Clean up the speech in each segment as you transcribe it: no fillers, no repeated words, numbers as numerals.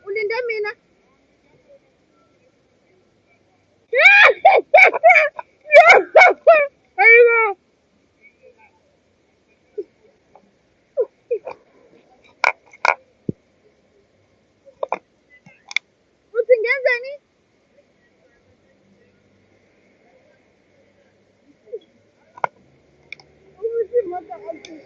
Ulinde mina. Ayibo. Uthi ngenzeni? Uthi moto athi.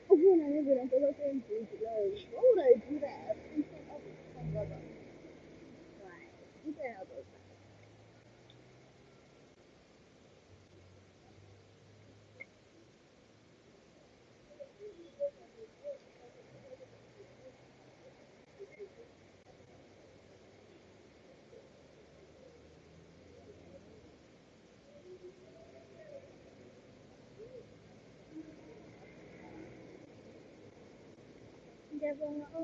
Ukuna ngendlela nto senzileyo. Why would I do that? Why? What the hell is that? Ngiyabonga. Oh.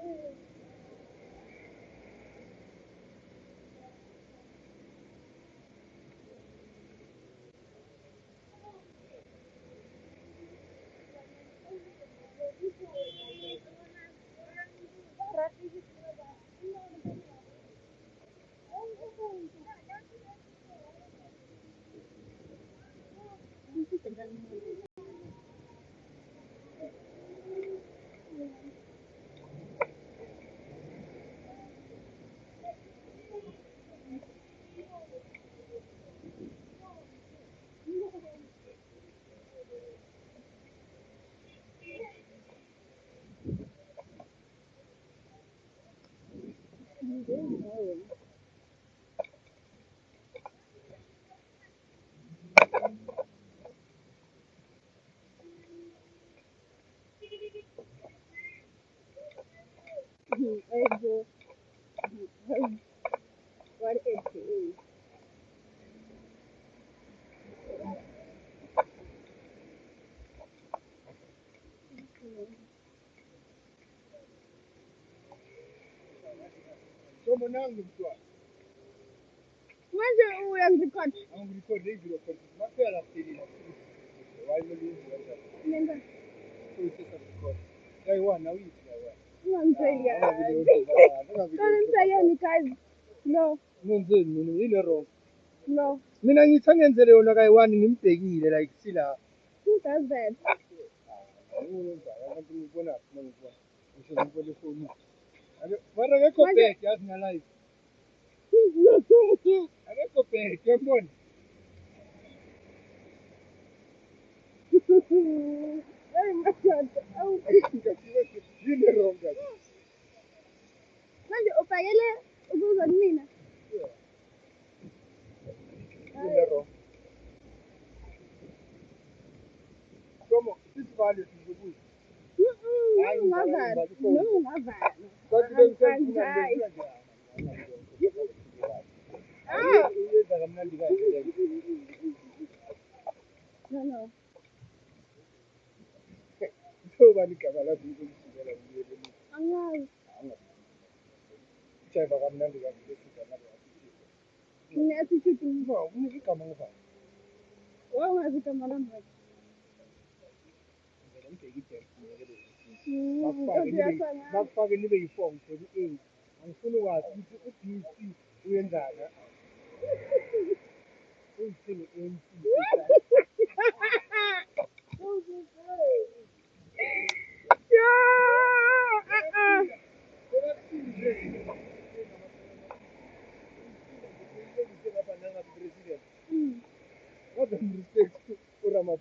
What is it? Somo nangu mtwa. Manje uyangikhoda. Nangu record radio kwa mapela sili. Why will you do that? Nenza. So it's just a record. Kai wana wiki ya wana. Ungangisaya. Kana Kanisayeni guys. No. Nenzeni mina ile wrong. No. Mina ngitha ngenzele yona kai wani ngimbhekile like sila. Who does that? Ngiyenza abantu ngibona ngibona. Ngisho ngibona phone. Mara ngekho back yazi na live. Akekho back yabona. Very much. Oh. Yine wrong guys. Manje ufakele ukuza kumina. Yine wrong. Somo sisi vale sizobuza. Ungavali. No, ungavali. Uyenza kamnandi kahle. No. Kuba ligama lakho ukusukela kuye. Angazi. Ujayiva kamnandi kahle lesigama lakho. Nginesithi No, unigama ngifana. wawazi igama lami. Ngizela ngibheke Ngiyasanga. nakufake nibe yi-4 ngibheke u-8. Angifuni ukwazi ukuthi u-BC uyenzana. Uyithini ANC.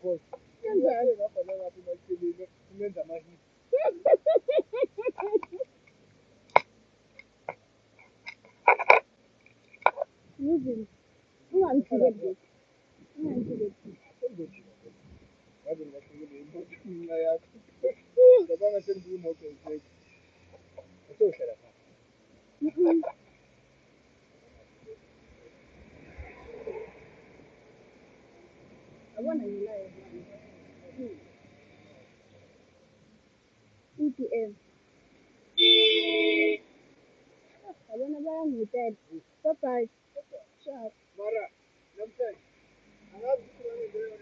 boss. Kanjani? Ngabhala lapha emaceleni umenza amahit. Yizini. Ungangiphikeli. Ungangiphikeli. Ngabe ngiyaqhubeka impahla yakho. Ngabanga sengiwumoto nje. Asohlala phansi. Yabona ngilayo. EPM. Yabona bayangitshela. Bye-bye. Ciao. Mara, namhlanje angazi ukuthi wangenzela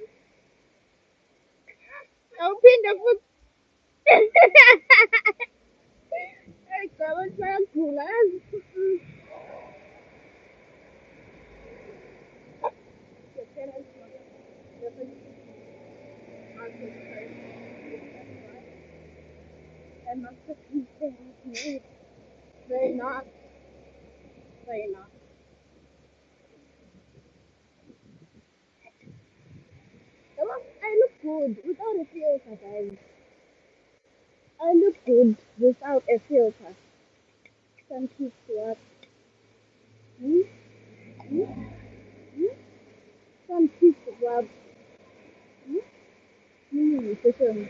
Awuphinde futhi. Hey, cha abantu bayagula yazi. They're not. They're not. I look good without a filter, guys. I look good without a filter. Some kids what? Hmm? Hmm? Hmm? Some kids what? Hmm? Listen.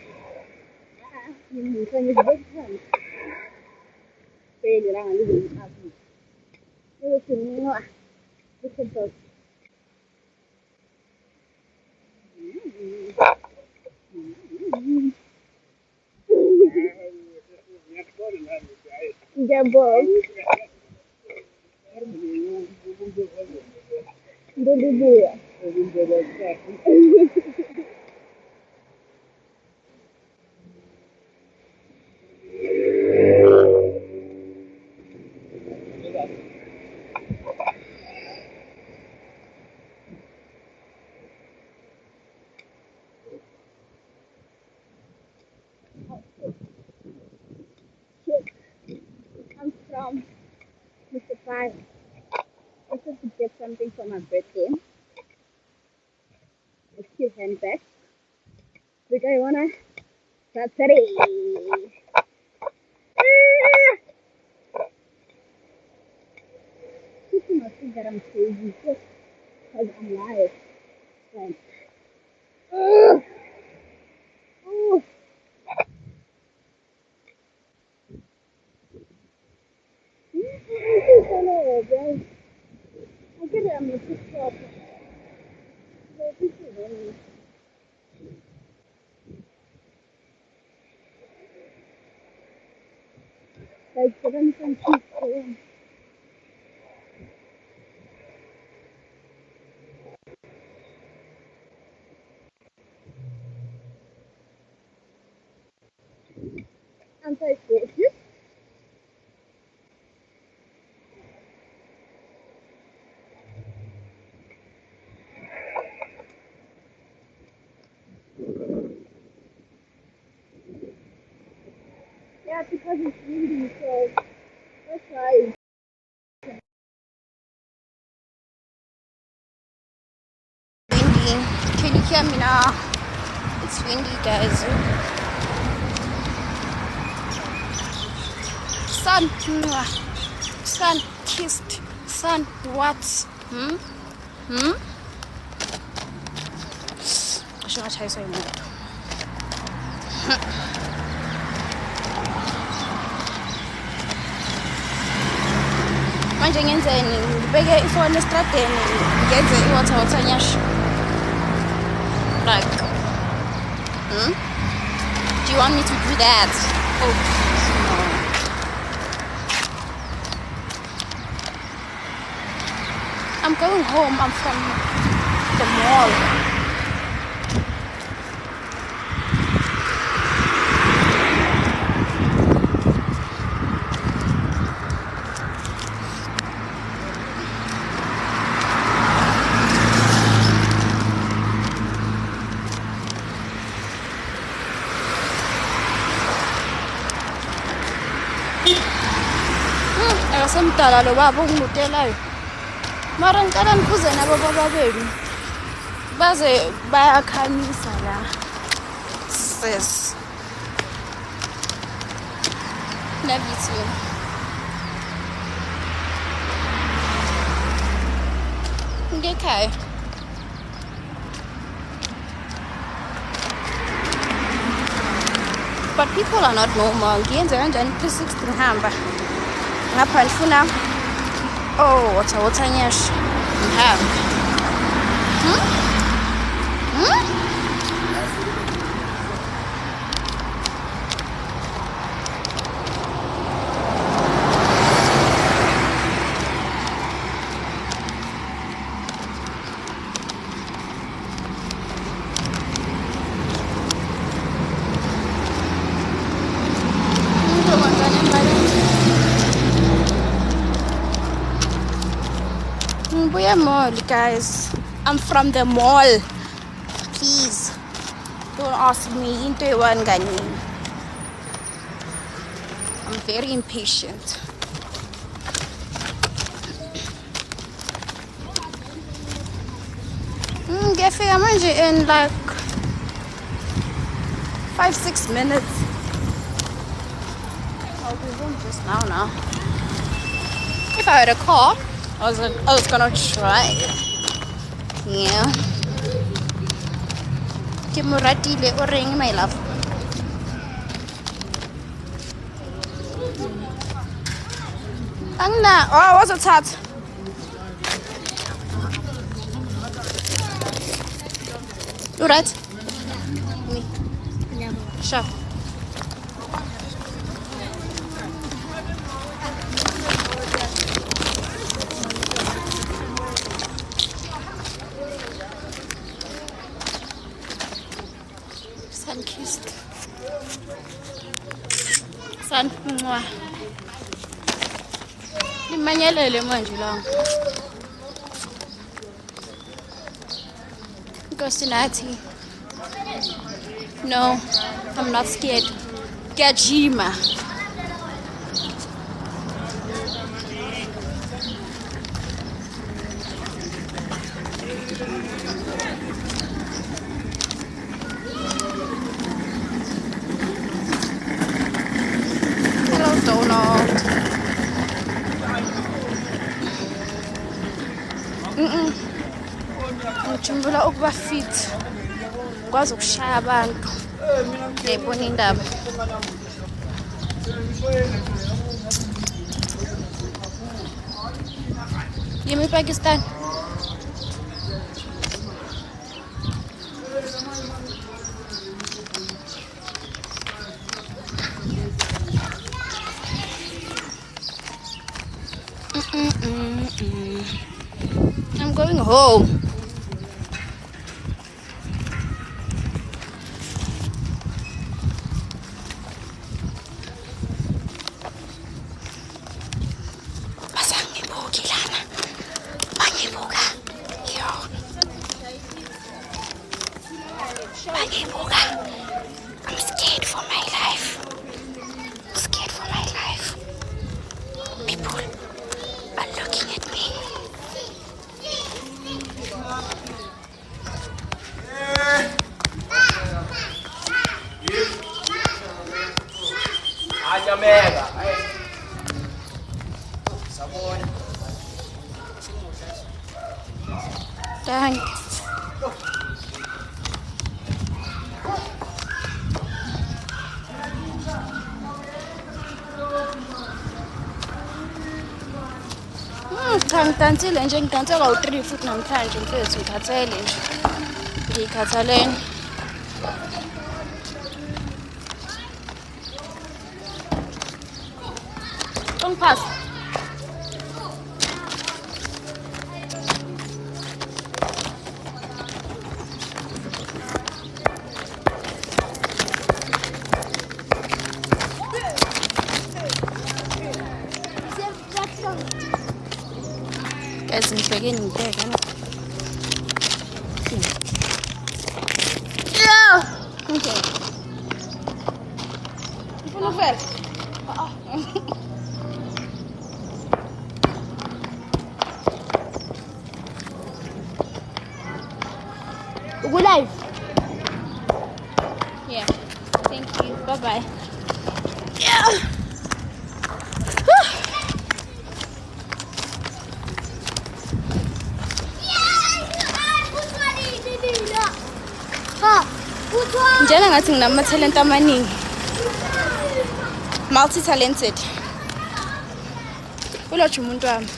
Listen is good fun. Say the wrong living happy. Listen, no. Listen to. Jabal. Dulu I'm from Mr. Five. I wanted to get something for my birthday. A cute handbag. Which I wanna start today. People must think that I'm crazy just because I'm live. Like, oh, guys. I get it on the TikTok. Like, but I'm some cute for I'm so gorgeous. Yeah, because it's windy, so that's why. Windy. Can you hear me now? It's windy, guys. Sun, sun kissed, sun what? Ngisho ngashayiswa imoto. Manje ngenzeni? Ngibeke ifoni estradeni, ngenze iwater nyash. Like, do you want me to do that? Oh, no. I'm going home. I'm from the mall. Akasemdala lo baba ungutelayo. Mara ngicela nikhuze nabo bababeli. baze bayakhamisa la sis. Love you too. Okay. But people are not normal. Ngiyenza kanjani ku-16 hamba ngapha ndifuna water nyash ngihamba. We're mall, guys. I'm from the mall. Please don't ask me into one gani. I'm very impatient. I'm in like 5-6 minutes. I'll be home just now. If I had a car, I was gonna try. Yeah. Ke mo ratile o reng my love. Angna, what's a tat? You right? Me. Sure. Sun-kissed. Sun-mwah. Limanyelele manje lang. Gostinati. No, I'm not scared. Gajima. Hello, Donald. Ngijumbula ukuba fit. Ngikwazi ukushaya abantu. Ngiyayibona indaba. Yimi Pakistan. I'm going home. I'm scared for my life. People are looking at me. Thanks. Cha ngidansile nje ngidanse kawu-3 futhi namhlanje mfethu ngikhathele nje. Ngiyikhathaleni. Ungiphasa. Guys, ngibheke ngibheke. Yeah. Okay. Ufuna uvela? Live. Yeah. Thank you. Bye-bye. Yeah. Njena ngathi nginama-talent amaningi. Multi-talented. Ulotsha umuntu wami.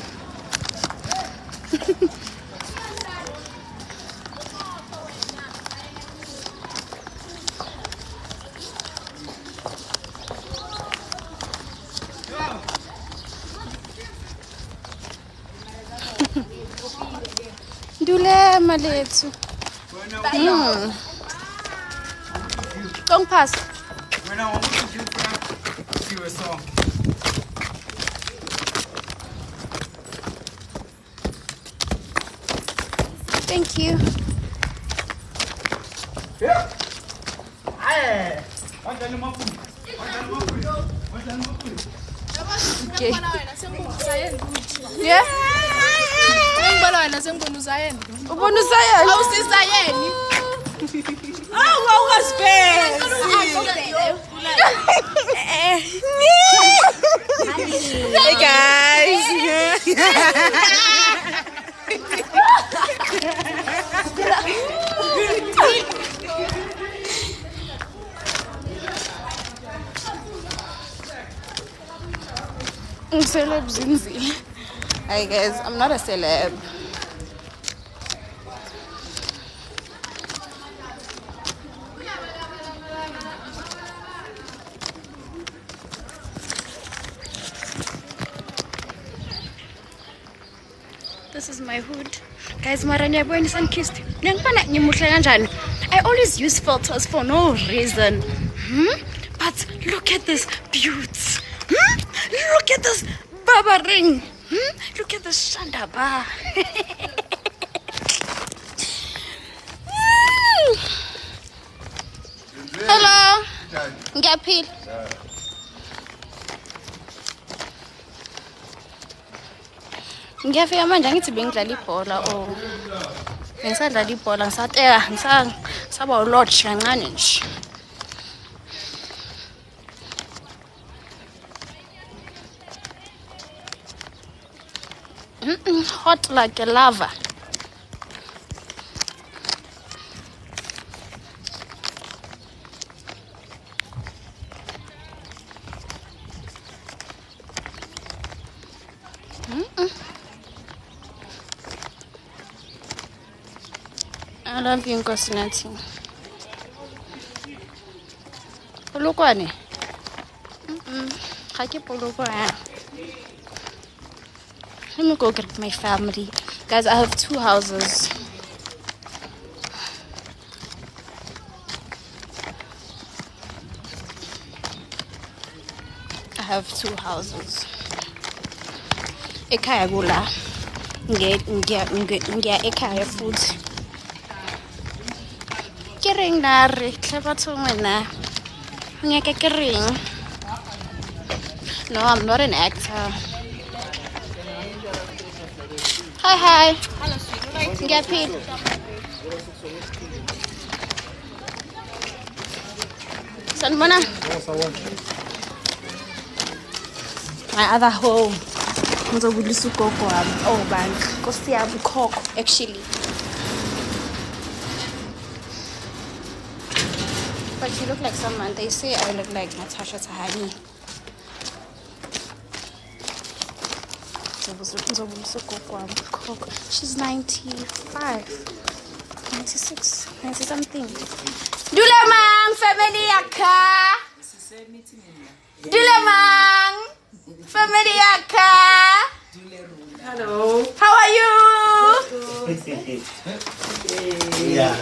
Ndule malethu. Don't pass. When I want to do a song. Thank you. Yeah. Hey. Okay. Yeah. Ubona usayeni? Awusisayeni. Awukaspezi. Hey guys. Celeb zinzile. Hi guys, I'm not a celeb. This is my hood. Guys, maranya boy ni sun-kissed. Nangipana ngimuhle kanjani? I always use filters for no reason. But look at this beauty. Look at this Baba ring. Look at this Shandaba. Hello. Ngiyaphi. Ngiyafika manje ngithi bengidlala ibhola ngisadlala ibhola ngisaba ulodge kancane nje. Hot like a lava. I love you, Nkosinati. Polokwane? Ga ke polokwane. Let me go get my family. Guys, I have 2 houses. I have 2 houses. Ekhaya kula. Ngiya ekhaya futhi. Kering nare, clever to wena. Ngeke kering. No, I'm not an actor. Hi. Get paid. Sanmana. My other home. Oh, bank. Actually. But you look like someone. They say I look like Natasha Tahani. She's 95, 96, 90 something. Dulemang family yaka. Dulemang family yaka. Hello. How are you? Yeah.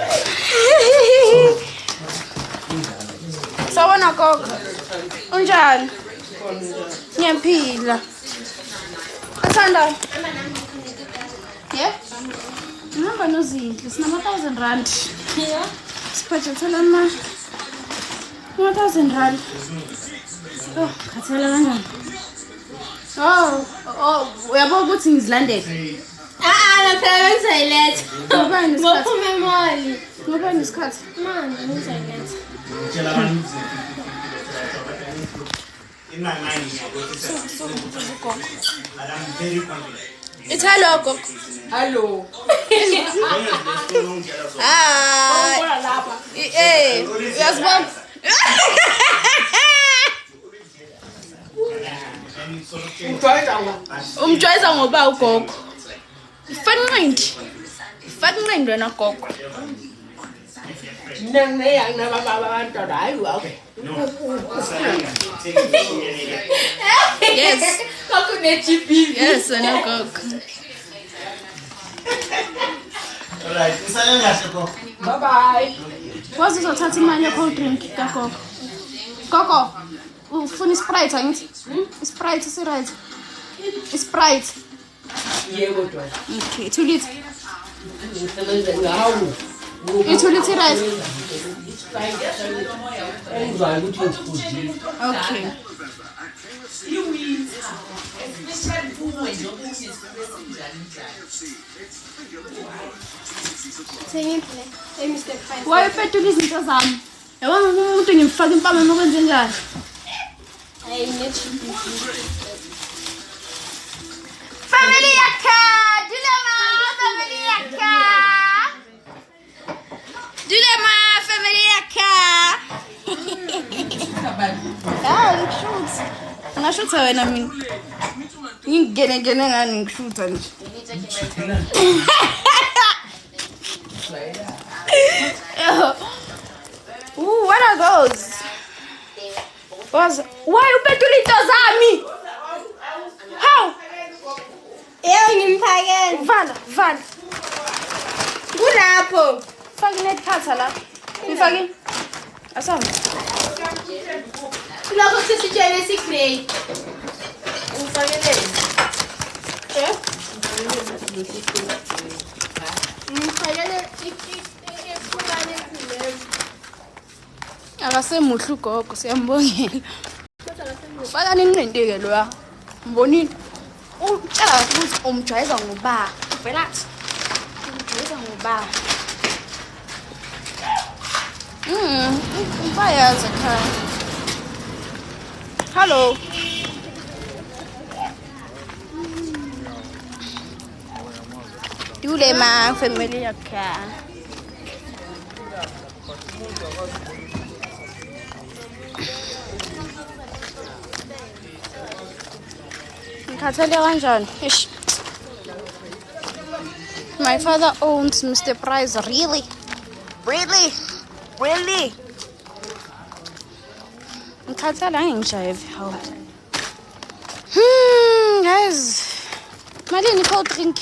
Sawona gogo. Unjani? Ngiyaphila. Athanda. Yeah? Ngihamba noZindle sinama 1000 rand. Yeah. Sibhajetela ma 1000 rand. Oh, khathela kanjani? Oh, uyabona ukuthi ngizilandele. Nasebenza yiletha. Ngobani Ngophume imali. Ngoba nisikhathi. Man, ngizayenza. It's hello, Gogo. Hello. Ah. Ngora lapha. Uyazibona? Umjwayeza ngoba ugogo. Ifanqindi. Ifanqindi wena gogo. Nangiyangina abantwana hayi okay. Yes. Kakune-GP. Yes, wena gogo. Alright, isale kahle gogo. Bye bye. Wazi uzothatha imali ye-cold drink kagogo. Gogo, ufuna iSprite angithi? iSprite isi-right. iSprite. Yebo Dwana. Okay, 2 liters. Ngisebenza ngawo. I-2 liters right. Engizwayo ukuthi ngiphuzile. Okay. Wayepetula izinto zami. Yabona umuntu ngimfaka impama nokwenze njani? Family yakha, dilema family yakha. Dilema family yakha. Ngishutha. Ngashutha wena mina. Ngingene ngani ngishutha nje. Ooh, what are those? Why you betula into zami? How? Ngimphakela. Vala. Kulapho. Faka nethatha la. Ngifake. Asam. Kulapho sisitshele sigrey. Ngifakele. Ngifakele ikhulane kulelo. Akasemuhle ugogo siyambongela. Faka ninqindike lo ya. Mbonini? Utshela ukuthi umjwayeza ngoba. Velathi. Umjwayeza ngoba. Bayazi ekhaya. Hello. Dilema family yakha. Ngikhathele kanjani? Eish. My father owns Mr. Price. Really? Ngikhathele angingijayive hawu. Guys. Malini cold drink?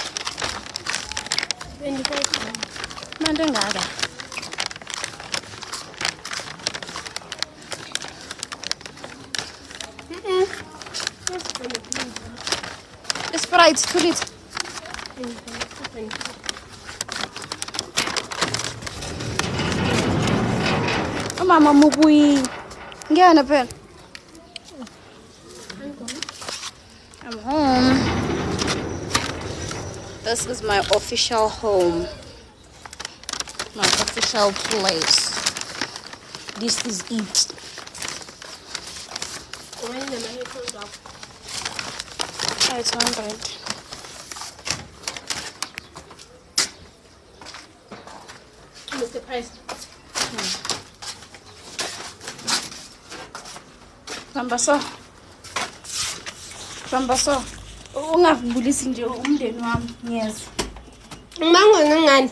Manje engaka. Sprite, 2 liters. Mama mubuyi. Ngiyana phela. I'm home. This is my official home. My official place. This is it. 800. Mr. Price. Hamba so. Ungavulisi nje umndeni wami ngiyeza. Ngimangwe ngani?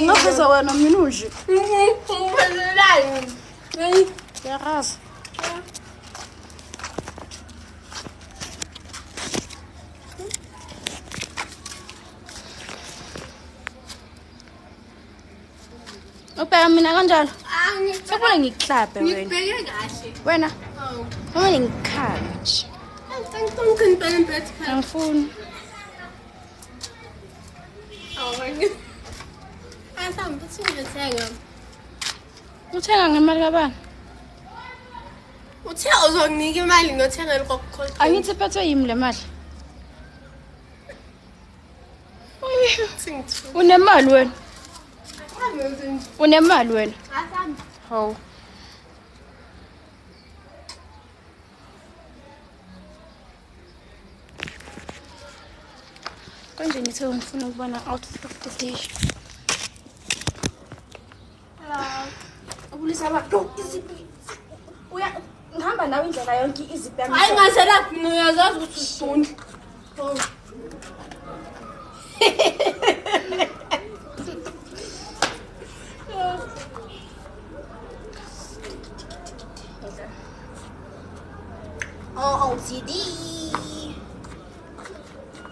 Ngaphuza wena mina unje. Ngiphelelani. Yarazi. Ubheka mina kanjalo. Angibheke Sekubona ngikuhlabe wena. kahle. Wena, Hawu. noma ngikhali nje. Angicela impela impethu. Angifuni. Awani. Asambe singithenga. Uthenga ngemali kabani? Uthe uzonginika imali ngothenga lokho. Angithi phethwe yimi le mali. Singithu. Unemali wena? Asambe. Unemali wena? Asambe. Hawu. Konje ngithe ngifuna ukubona outfit of the day. Ubulisa abantu izipi. Ngihamba nawe indlela yonke izipi yami. Hayi ngasela mina uyazazi ukuthi usifuni. Oh. Oh, OCD.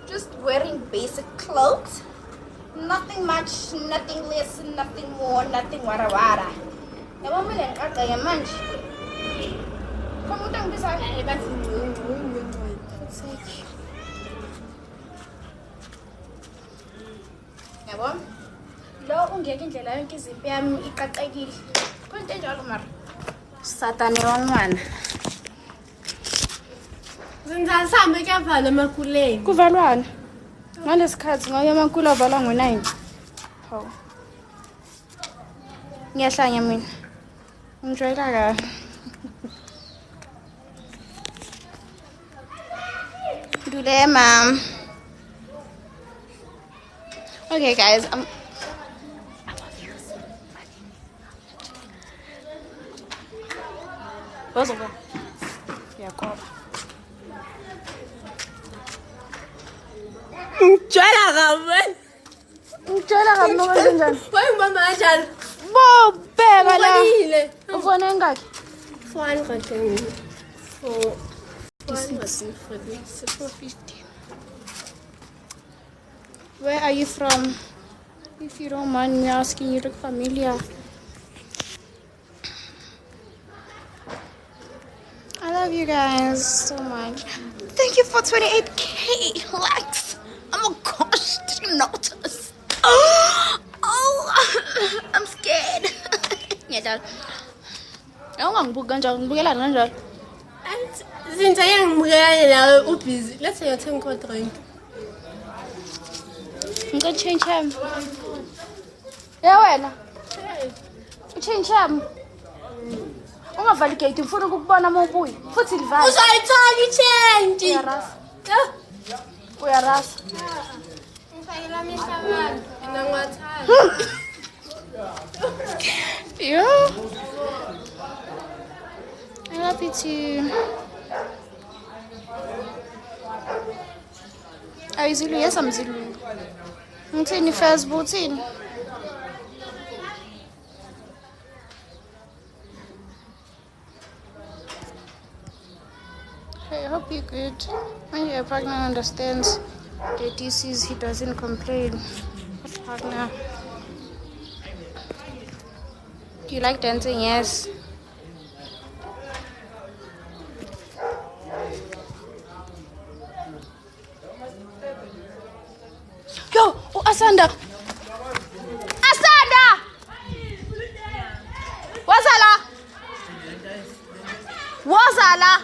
Just wearing basic clothes. Nothing much, nothing less, nothing more, nothing wara. Yabo mina ngikaqha yamanje. Khona umuntu angibiza Bathi yabo. Lo ungeke indlela yonke izipi yami iqaqekile. Konke njalo mara. Satane wangwana. Zingasambe kuyavala emakuleni. Kuvalwana. Ngalesikhathi ngoba amankulu avala ngo9. Hawu. Ngiyahlanya mina. Ngijwayela kahle. Dule mom. Okay guys, I love you. What's up? Yeah, go. Ngijwayela kawe. Ngitshela kabi kanjani? Wayengibamba kanjani? Bo bheka la. Ubonile. Ufona engakhi? 400 for 450. Where are you from? If you don't mind me asking, you look familiar. I love you guys so much. Thank you for 28k likes. Oh my gosh, did you notice? Oh, I'm scared. Yeah, dad. Ngibukela kanjalo. Since ngibukela la ubusy. Let's say you're cold drink. Ngicela change him. Yeah, wena. Change him. Ungavali gate ngifuna ukubona uma ubuya. Futhi livale. Uzoyithola i-change. Uyarasa. Ngifakela mihlabani. Mina ngiwathanda. Yeah. I love you too. Are you Zulu? Yes, I'm Zulu. Ngithini Facebook uthini? I hope you're good. When your partner understands the disease, he doesn't complain. What partner? Do you like dancing? Yes. Yo, oh, Asanda. Asanda! Wazala? Wazala?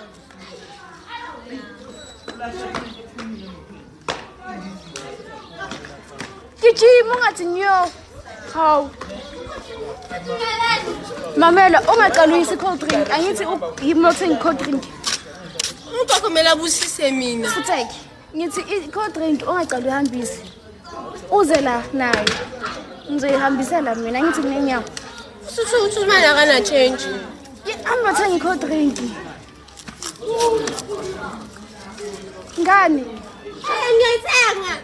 Gijima ungathi nyo. Hawu. Mamela, ungaqala uyise cold drink. Angithi yimothengi cold drink. Umuntu kumele abusise mina. Futheke. Ngithi i-cold drink ungaqala uhambise. Uze la nayo. Ngizoyihambisela mina ngithi kunenyawo. Uthi imali akana change. Angithengi cold drink. Ngani? Ngiyayithenga.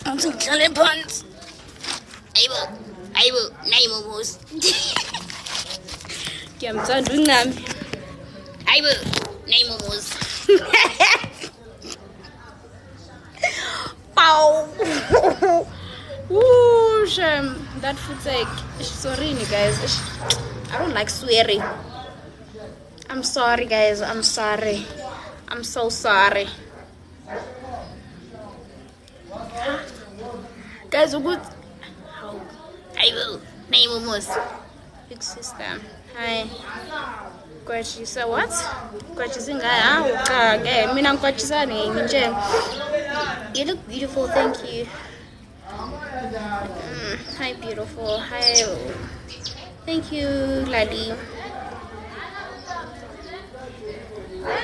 Angithi ngihlale phansi. Ayibo, nayi momos. Ngiyamthanda uNami. Ayibo, nayi momos. Pow! Ooh, shame. That food's like, sorry, guys. I don't like swearing. I'm sorry, guys. I'm sorry. I'm so sorry. Guys, good. I will name almost. Big sister. Hi. Kwachisa what? Kwachisinga ha okay. Mina kwachisani nje. You look beautiful, thank you. Hi beautiful. Hi. Thank you, Ladi.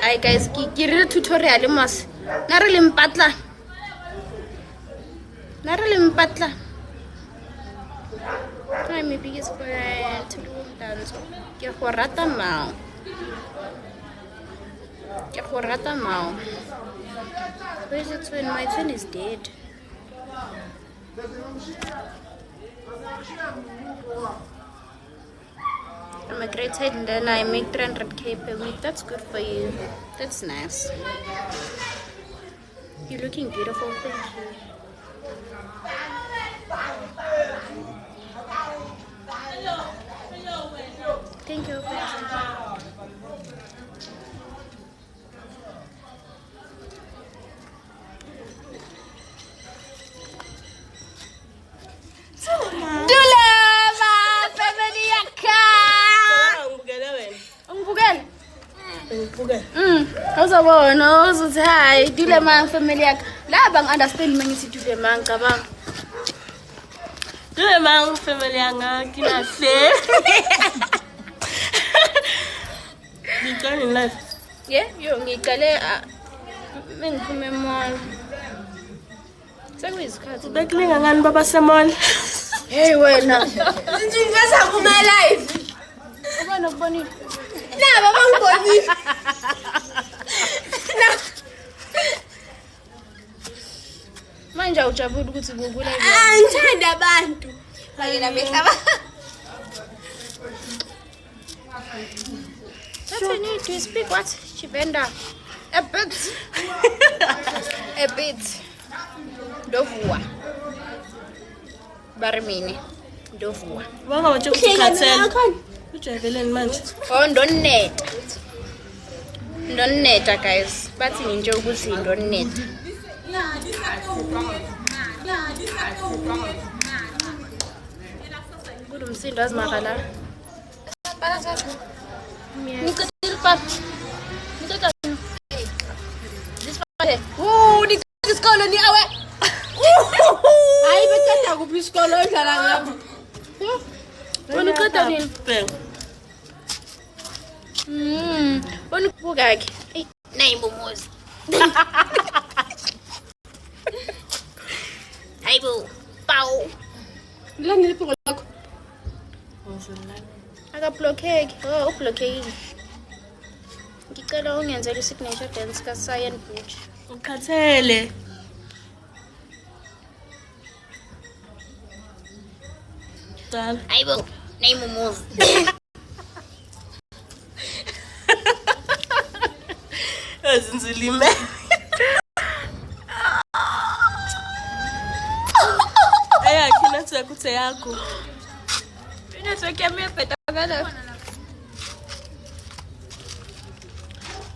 Hi guys, give tutorial mas. Narele mpatla. Hi, my biggest friend. To do dance. Ke go rata mao. Where is it when my twin is dead? I'm a great head and then I make 300k per week. That's good for you. That's nice. You're looking beautiful. Thank you. Thank you. Uzabona uzuthi hayi dule man family yakhe la bang understand mangithi dule man cabang dule man family yanga kinahle ngicane in life yo ngiqale mengiphume mall sekuyizikhathi ubeklinga ngani baba semall hey wena ngizungeza kuma live ubona ukubonile na baba ngibonile manje ujabula ukuthi bubula ngithanda abantu bayela behlaba What you need to speak what? Chibenda. A bit. Dovua. Barimini. Dovua. Wanga wacho kukhathela. Ujaveleni manje. Oh, don't net, guys. Bathi nje ukuthi don't net. Kudu msindo azimakala. Bala sasa. Nikilpa. Isikolo ni awe. Hayi bethatha kuphi isikolo odlala ngapha. Wena uqeda nini? Wena ukubuka ke. Nayi mbomozi. Hayibo. Paw. Lani liphiko lakho. Akablockeki. Oh, ublockeki. Ngicela ungenzele isignature dance ka Cyan Beach. Ukhathele. Dal. Hayibo, nayi mbomozi. Azinzilime. Kinathu yakuthe yakho. Network yami yabheda ngala.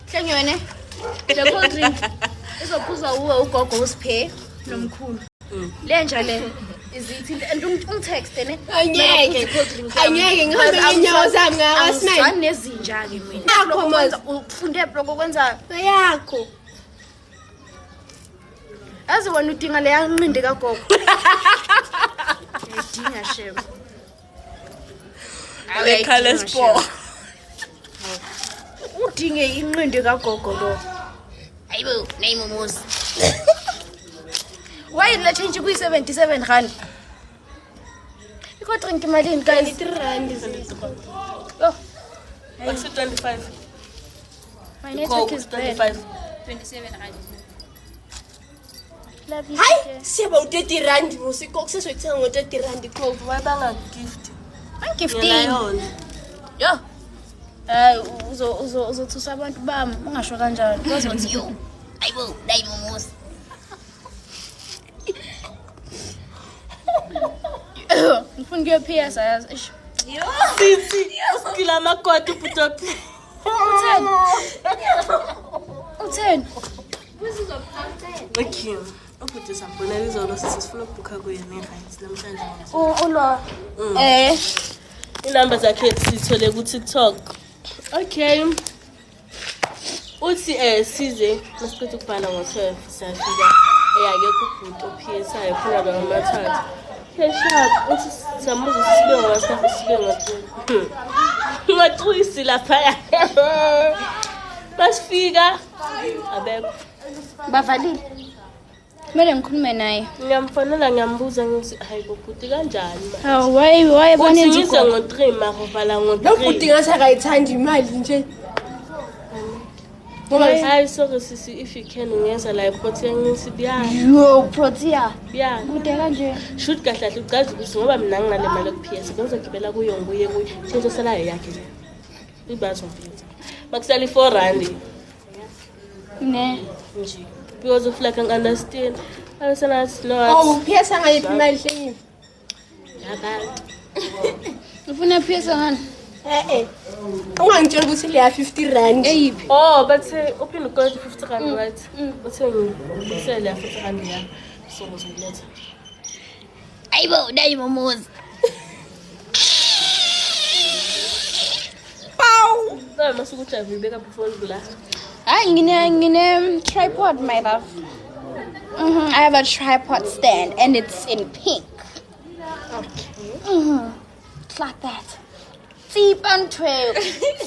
Hlengene. Le cold drink izophuza ugogo usiphe nomkhulu. Lenja le izithi and umtext ne. Angeke ngihambe ngenyawo zami ngawasimele. Anezinja ke mina. Lokho ufunde blog okwenza yakho. Azi wena udinga le yanqindi kagogo. Udinga shem. Lekhala sport. Udinge inqindi kagogo lo. Hayibo, nayi mbomozi. Why la change ku 77 rand? Iko drink malini guys? 3 rand. Oh. What's 25? My network is 25. 27 rand. Love you. Hayi, siba u30 rand musiko kuseswethenga ngo30 rand coke wayibanga gift. Ngifting. Yo. Uzothusa abantu bami ungasho kanjalo. Bazonzi yo. Hayibo, nayi mbomozi. ngifuna kuyophiyasa yazi. Eish. Sithi uskila makoti putot. Utheni? Okay. Ukuthi sambona izolo sisifuna ukubukha kuye neRights namhlanje. Ulo. Inamba zakhe sithole ku TikTok. Okay. Uthi size masiqedwe ukubhala ngo-12 siyafika eyake kubhuti oPSI phela lo amathathu. Kesha uthi samuza sibe ngwasikhathi sibe ngo-3. Ngathuyisi lapha. Basifika abekho. Bavalile. Kumele ngikhulume naye. Ngiyamfonela ngiyambuza ngithi hayi bobhuti kanjani ma. Hawu why banenza Uthi ngo-3 marovala ngo-3. Lo bhuti ngase akayithandi imali nje. Hayi sorry sisi if you can ungenza la iphoti yangithi biyana. yo Protea. Biyana. Kude kanje. Shoot kahle kahle ucazi ukuthi ngoba mina nginale mali yokuPS ngizogibela kuyo nguye kuyo. Thinto salayo yakhe le. Ibazo mpilo. Makusali 4 rand. Ne. Nje. Because of like an understand. Abasana slow. Oh, phesa ngayiphi imali hlengile. Yabantu. Ufuna phiyasa ngani? Ungangitshela ukuthi le ya 50 rand. Eyiphi? Oh, but open ukoleta 50 rand right? Uthe ngisele ya 50 rand ya. So uzoletha. Ayibo nayi momozi. Sabe masukuthi avibeka before ngula. Hayi ngine tripod my love. I have a tripod stand and it's in pink. Okay. Like that. Deep and 12.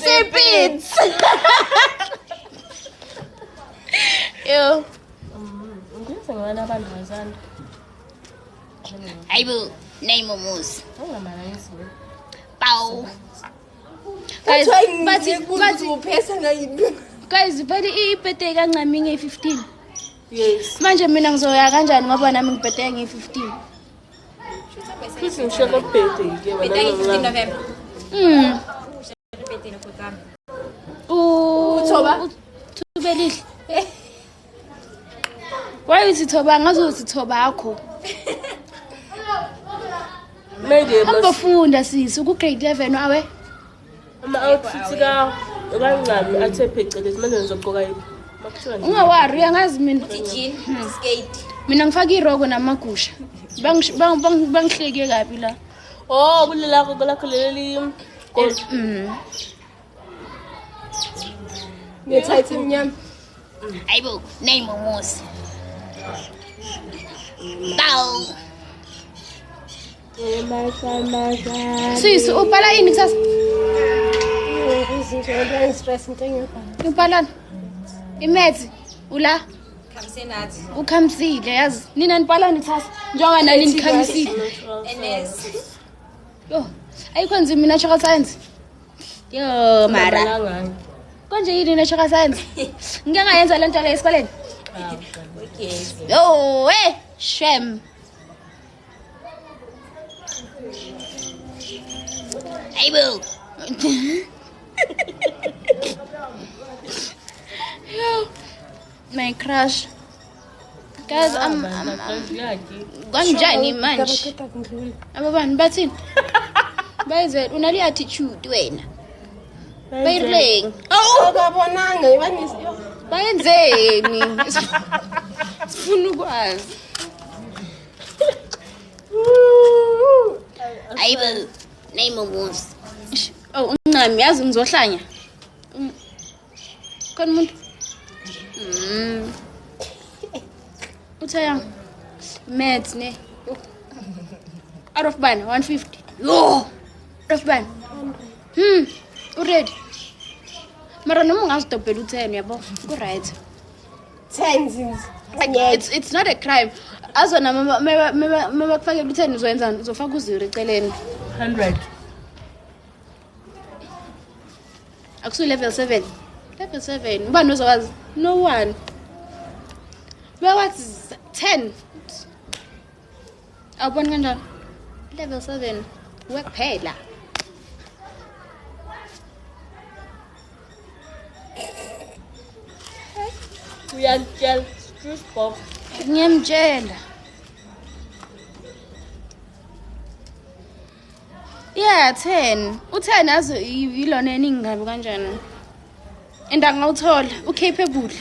Seepits. Yo. Ngiyeza ngibana abantazana. Ayibo nayi momozi. Ngamala ngisiwe. Pow. Guys, but uphesa ngayiphi? guys, ibirthday kancami nge-15. Yes. Manje mina ngizoya kanjani ngoba nami ngibirthday nge-15. Futhi ngishaka birthday ke wena. Birthday 15 November. Birthday nokuqala. Uthoba? Thubelihle. Why uthi thoba ngazuthi thoba yakho? Maybe Ambafunda sisi ku grade 11 awe. ama-outfit kancane athe phecelezi manje ngizogqoka yiphi makuthiwa nje Ungawari uyangazi mina. Jean, skate. Mina ngifaka iroko namagusha. Bangihleke kabi la. oh kulelakho kolakho leli Ngithathe imnyama. Ayibo nayi momozi. Bow. Sisi ubhala ini kusasa? Izinto ezistress ngiyibhala. Ubhala imaths ula Khamse nathi. ukhamsile yazi. Nina nibhala nithasa njengoba nani nikhamisile. NS. Yo, ayikho nzima natural science. Yo mara. ngayo Konje yini natural science? Ngike ngayenza lento le esikoleni. Okay. Yo, shem. Ayibo. Yo, my crush. Guys, kanjani manje? Ababani bathini? Bayize unali attitude wena. Bayireng. Akabonanga ibanisi. Bayenzeni? Sifuna ukwazi. Ayibo, nayi momozi. Oh, uncami yazi ngizohlanya. Khona umuntu. Uthayang. Maths ne. Out of ban 150. Yo. Out of ban. Already. Mara noma ungazidobhela u10 yabo. Ku right. 10 zins. It's not a crime. Azona mama kufake u10 uzoyenzani? Uzofaka u0 eceleni. 100 Akusu level 7. Level 7. Ubani ozowazi? No one. Where what is 10? Awubona kanjani? Level 7. Kuphela. uyakutshela Struce Bob Ngiyamtshela. aya 10. U10 azo yilona eningi ngabe kanjani. And angawuthola ucapable.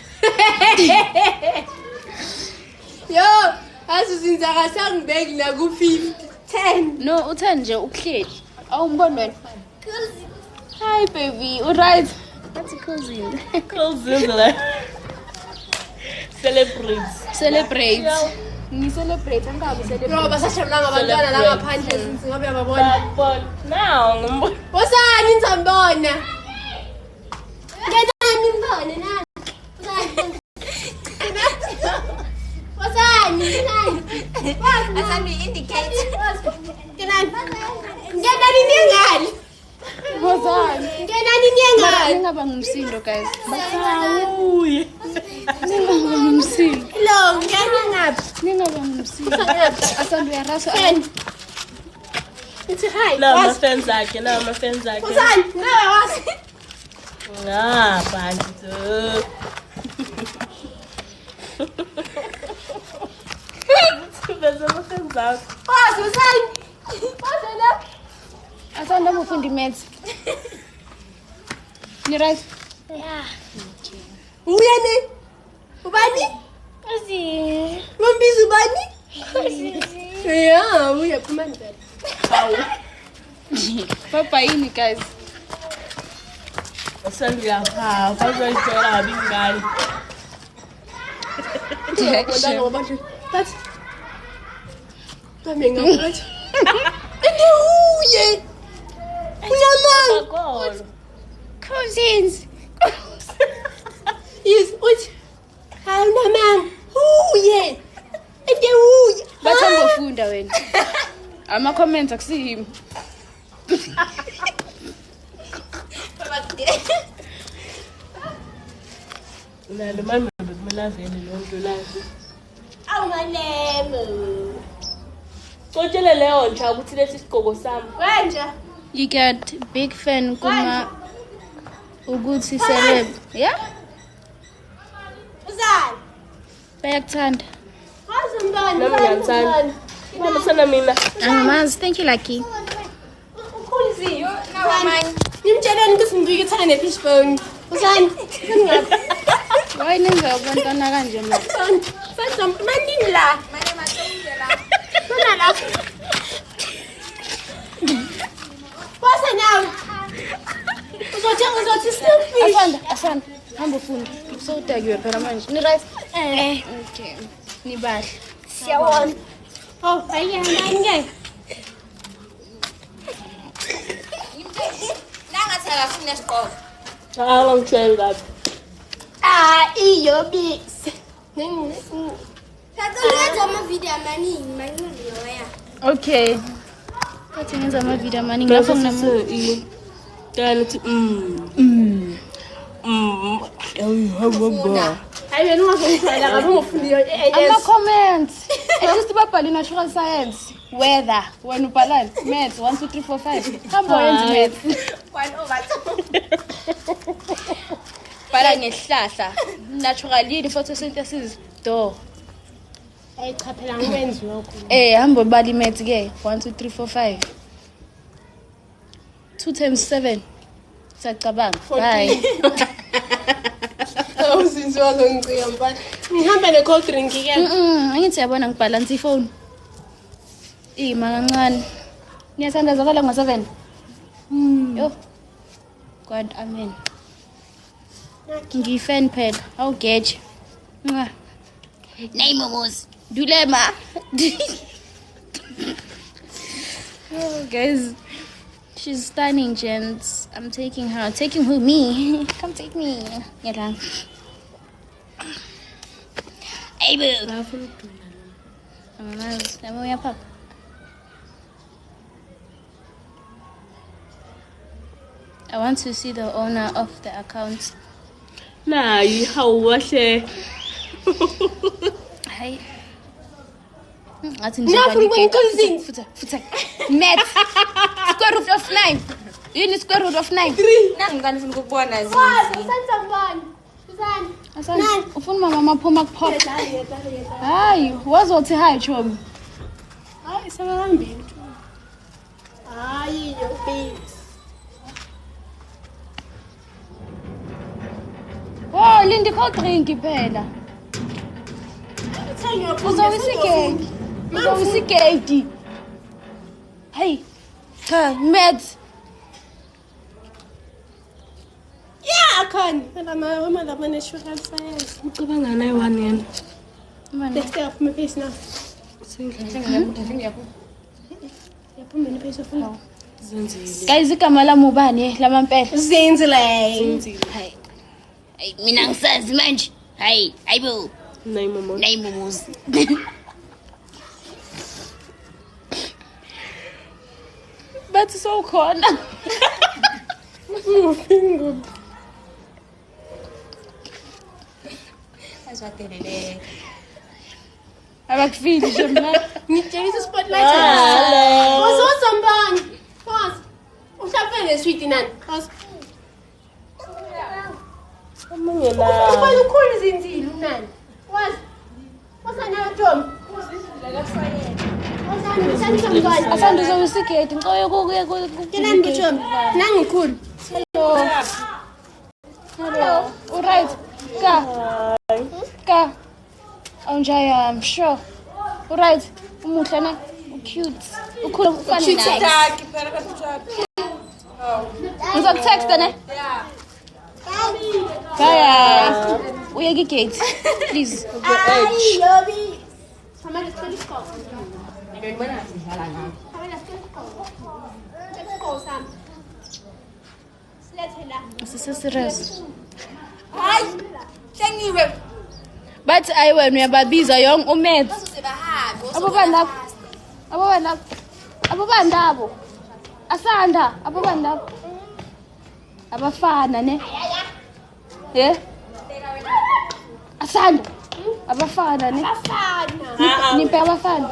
Yo, asizinza kasangibeki la ku 50 10. No, u10 nje ukuhleli. Awumboni wena. Hi baby, alright. That's a cousin. Cousins like celebrate. Ngicelebrate angabe celebrate. Bro, basashamlanga abantwana la ngaphandle since ngobe yababona. But now Wosani nizambona? Ngenzani ngibone na? Wosani? Asami indicate. Ngenani ningani? Wozani? Ngenani ningani? Ningaba ngumsindo guys. Awuye. Ningaba ngumsindo. Lo, ngeni ngaphi? Ningaba ngumsindo. Asanda uyaraso. Ithi hi. Na my friends akhe. Wosani? Nawe wasi. Bantu. Bese my friends akhe. Wosani? Wosana? Asanda mufundi maths. Ni right? Uyene? Ubani? Umbizi ubani? Yeah, uyaphuma njani? Papa yini guys? Asanda ha, bazoyithola ngabingani. That's coming up. Uye! Uyamanga! Cousins. Yes, uthi. Hayi namanga. Uye! Ende uye! Bathanda ufunda wena. Ama comments akusihimi. Nalo manje bekumela vele lonto lazi. Awunganemo. Tshotshele leyo nja ukuthi lesi sigqoko sami. Wenja. You get big fan kuma ukuthi celeb. Yeah? Uzani? Bayakuthanda. Wazimbani? Nami ngiyathanda. Mama sana mina. Angimazi. Thank you Lucky. Ukhulisi. Nawa manje. Nimtsheleni ukuthi ngibike ithana ne-fish bone. Uzani? Why ningabantwana kanje manje? Senza mandini la. Manje matonge la. Bona la. Wasa nawe. Uzothi selfie. Asanda. Hamba ufunda. Sowudakiwe phela manje. Ni right? Okay. Ni bahle. Siyawona. Oh, ayihambani ke. Nangathi akafuna isiqoko. Ngitshela ngathi. Iyobisi. Sayenza amavideo amaningi loya. Okay. Kathi ngenza amavideo amaningi lapho Ngiyafuna Dani uthi Hayi wena ungazongithola ngabe ungofundiyo ama comments. Just babhale natural science. Weather. Wena ubhalani? Maths 1 2 3 4 5. Hamba wenza maths. 1/2. Bhala ngehlahla. Natural yini photosynthesis. Do. Hayi cha phela ngiwenzi lokho. Hamba ubala maths ke. 1 2 3 4 5. 2 times 7. Sacabanga. Bye. Awuzinzi wazongicika mfana. Ngihamba ne-cold drink ke. Angithi yabona ngibhalansi ifone. Ima kancane. Ngiyathandazakala ngo7. Yo. God amen. Ngifan phela. Awugeje. Name was Dulema. Oh guys. She's stunning, gents. I'm taking her. Taking who? Me. Come take me. Yala. Hey, boo. I want to see the owner of the account. nayi hawuwahle. Hi. Ngiyafuna ukwenza Futa. Math. Square root of 9. Yini square root of 9? Nangani ufuna ukubona zinzi. senza ngibani? Uzani? Asana. Ufuna mama phuma kuphopha. Hayi, wazothi hi chomi. Hayi sebehambile. Hayi yophi. Oh, Lindy cold drink phela. Uzowisikeki. Uzowisikeki. Hey. Cha, meds. Yeah, khona. Phela uma la natural science. Ucabanga nayo one yena. Let's stay off my face now. Yaphuma ne face of now. Zenzile. Guys, igama lami ubani lamampela? Zenzile. Hayi. Hey, mina ngisazi manje. Hayi, ayibo. Nayimomo. Nayimomozi. Bathi sowukhona. Azwakelele. Abakufili nje mna. Ngitshengisa spotlight. Uzozombani. Pause. Uhlaphe sweet nani? Pause. Omunye la. Ubani ukhona Zenzile unani? Wazi. Wasana Tom. Asanda uzowisikeki ngixoxe kuye Kenani buchom. Nangikhulu. Hello. Alright. Ka. Awunjaya, I'm sure. Alright. Umuhle na? Cute. Ukhula ufana naye. Ngizokutext ne? Bye. Uye gate. Please. Ay, yobi. Samara telescope. Samara telescope. Telescope sam. Sise serious. Hayi. Sengiwe. Bathi ayi wena uyababiza yonke umeds. Usebahambe. Abobandabo. Asanda, abobandabo. Abafana ne? Asanda. Abafana ne? Abafana. Nimpe abafana.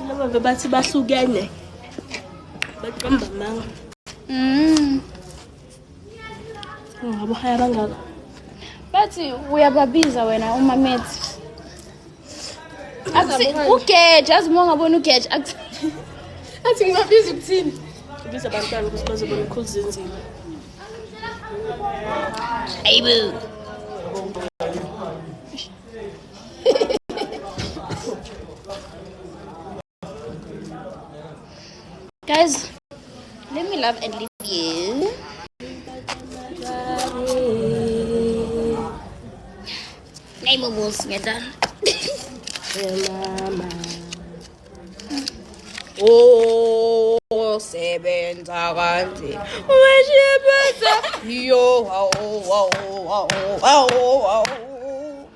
Laba bathi bahlukene. Bathi bambamanga. Ngabahaya bangaka. Bathi uyababiza wena uma meds. Ugeja azibonga bona ugeja. Athi ngibabiza ukuthini? Biza abantwana ukuthi bazobona ukhulu Zenzile. Ayibo. Guys, let me love and leave you. Name of us, ngedana. Mama. Oh, sebenza kanje. Weshebenza. Yo, wow.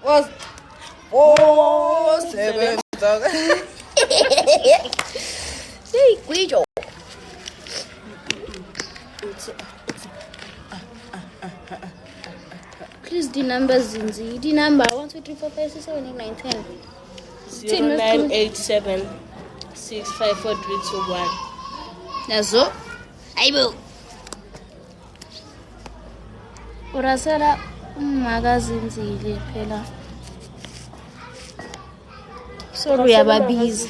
Was. Oh, sebenza. Hey, Guido. Please, the numbers, Zinzi. The number 1, 2, 3, 4, 5, 6, 7, 8, 9, 10. 0987 654 Nazo. Ayibo. Urasela magazinzile phela. Sorry uyababiza.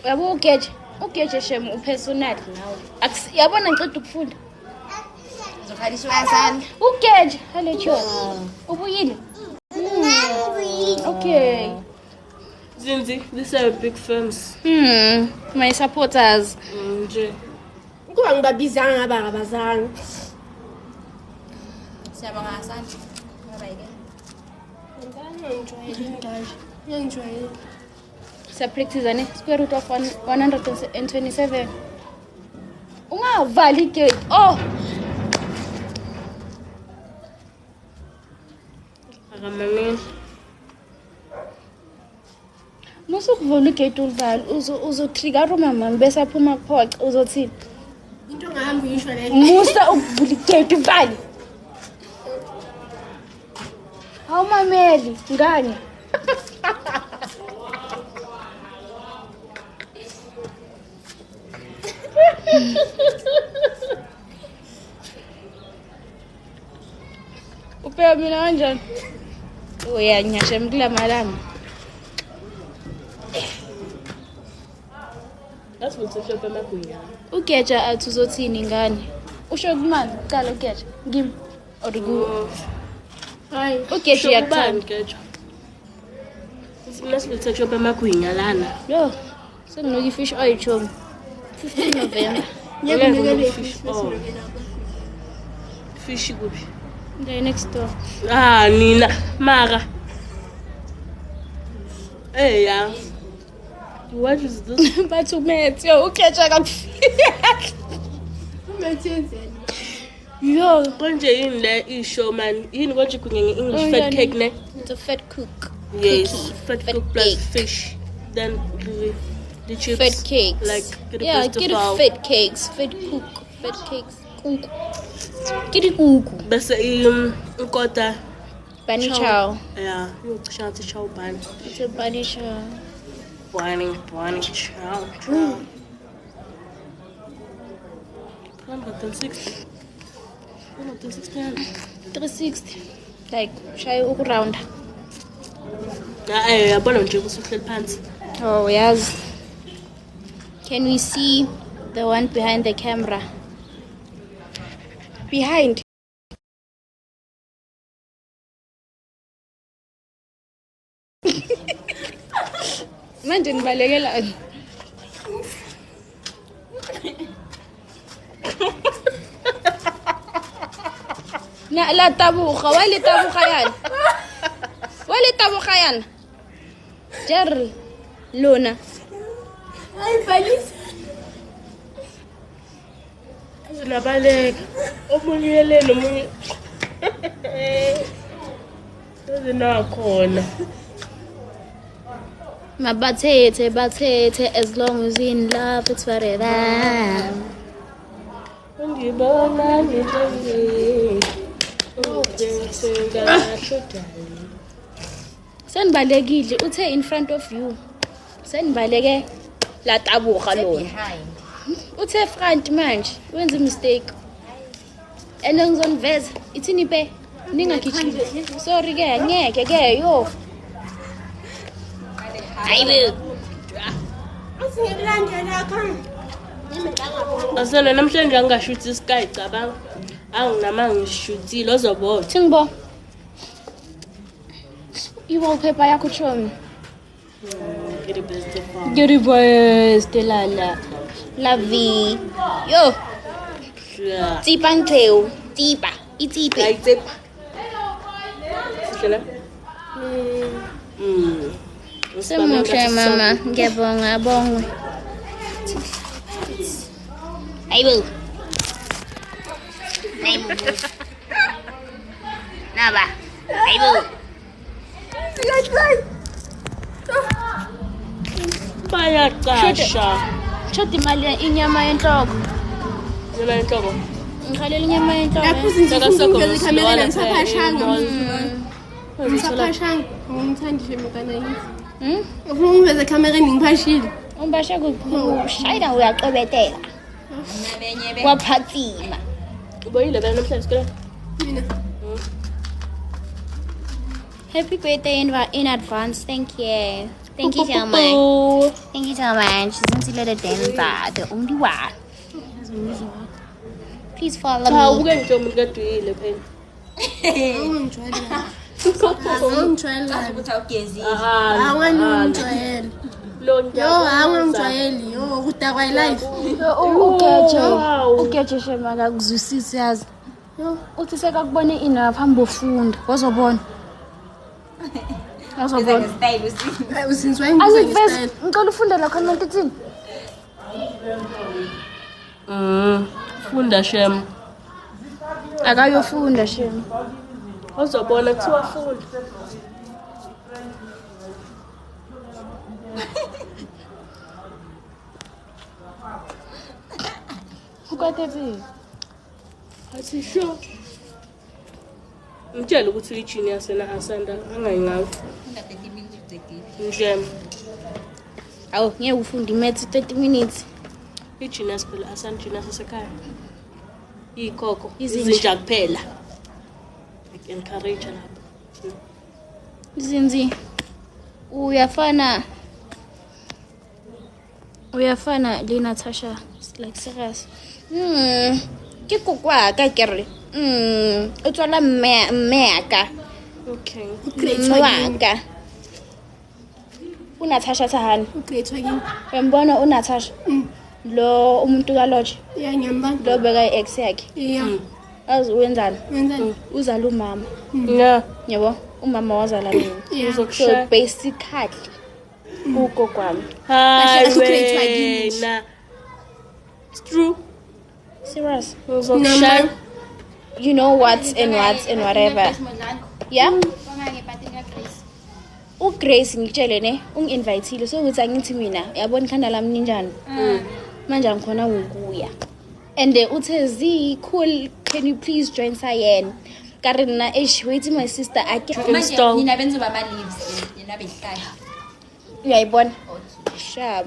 Yabo ugeje shem upersonal nawe. Yabona ngicela ukufunda. Zokhaliswa sana. Ugeje halecho. Ubuyile. Okay. Zinzi, these are big firms. My supporters. Nje. Kuba ngibabizanga abazanga. Siyabonga sana. Ngabayike. Enjoy. Sa practice ne square root of 127. Ungavali gate. Oh. Akamame. Musukuvula igate ulivali uzo trigger umama bese aphuma kuphoxa uzothini? Into ngahamba uyisho le. Musa ukuvula igate uvali. Awumameli ngani? Uphela mina kanjani? Uyanyasha mkulamalanga. That's what the shop emagwinya. Ugeja athi uzothini ngane. Usho kumani qala ugeja. Ngimi or ku Hayi, ugeja uyakuthanda. Geja. Nasibethe shop emagwinya lana. Yo. Senginuka ifish oil chomi. 15 November. Ngeke fish. Oh. Fish kuphi? The next door. Ah, nina mara. Hey, yeah. What is this? Bathumethe yo ugeja kakufika. Umathenzeni. Yo, konje yini le ishow man? Yini konje kunye English fat cake ne? It's a fat cook. Yes, Cookie. fat Fat cook plus cake. fish. Then the chips. Fat cakes. Like yeah, get it fat cakes. Fat cook. Fat cakes. Cook. Get it cook. Bese ukota. Bunny chow. Yeah, ucisha to chow ban. It's a bunny chow. Bunny chow. Number 1060. 360. Like shy ukurunda. Yabona nje kusuhleli phansi. Oh yes. Can we see the one behind the camera? Behind. Manje nibalekela. Na la tabuga, wale tabuga yana. Wale tabuga yana. Jerry Luna. Ay, Valisa. Sinabaleka. Omunye yelena omunye. Sinakhona. Batete, as long as in love, it's forever. Ngibona nje. Senbalekile uthe in front of you. Senbaleke la tabuga lona. Behind. Uthe front manje, wenza mistake. Ngizoniveza, ithini pe? Ningagijimi. Sorry ke, ngeke ke yo. Hayibo. Usingilandela khona. Asana namhlanje angashuthi sky cabanga. Anginamanga ngishutile ozobona. Thingbo. I-wallpaper yakho chomi. Get the best of all. Get it boys, Delala. Lavi. Yo, Yeah. tipa ngceu. Tipa. Itipe. Like tip. Sicela. Semuhle mama, ngiyabonga bongwe. Hayibo. Naba. Hayibo. Bayaqasha. Choda imali inyama yenhloko. Yena inhloko. Ngikhalela inyama yenhloko. Laphuzi nje ungeze ikhamera ngisaphashanga. Ngisaphashanga. Ngisaphashanga. Ngimthandishe mntana yini. Ungiveze kamereni ngiphashile. Umbasha kushayina uyaqobetela. Waphatsima. Uboyile bena namhlanje sicela. Mina. Happy birthday in advance. Thank you. Thank you so much. Thank you so much. Zinzile the dancer, the only one. Please follow Cha me. ubuke nje umuntu kaduyile phela. Ungijwayela. Ungijwayela. Ukuthi awugezile. Awangijwayela. Yo, awangijwayeli. Yo, kudakwa life. Ugeje shema akuzwisisi yazi. Uthi sekakubone ina phambi ofunda. Wazobona. Wazobona. Style usini. Usinzwa ingizwe Angivezi, style. ngicela ufunde la khona ntitsini. Funda shem. Akayofunda shema. Uzobona kuthiwa funda. Ukwathethi. Athi sure. Ngitshela ukuthi ichini yasena asanda angayingazi. Funda 30 minutes ucedile. Njem. Awu, ngeke ufunde imaths 30 minutes. Ichini yasiphela asanjina sasekhaya. Ikhokho. Izinja. Izinja kuphela. Encourage lapha. Zinzi. Uyafana. Uyafana le Natasha, like serious. Ke kokwa ka kere. O tswala mmeka. Okay. Mwaka. Unatasha Sahani. Ugrade again. Uyambona uNatasha? Lo umuntu ka lodge. Yeah, ngiyambona. Lo beka ex yakhe. Yeah. Azi wenzani? Wenzani? Uzala umama. Yeah. Yabo? Umama wazala mina. Yeah. So basically ugo kwami. Hi, Ugrade again. nah. It's true. Serious. Uzokushaya. You know what and whatever. Yeah? Grace ngitshele ne ungi-inviteile so ukuthi angithi mina yabona ikhanda lami ninjani manje angikhona ukuya and uthe cool, can you please join Sayen karina wait my sister Manje nina benza bama leaves nina behlala. uyayibona shab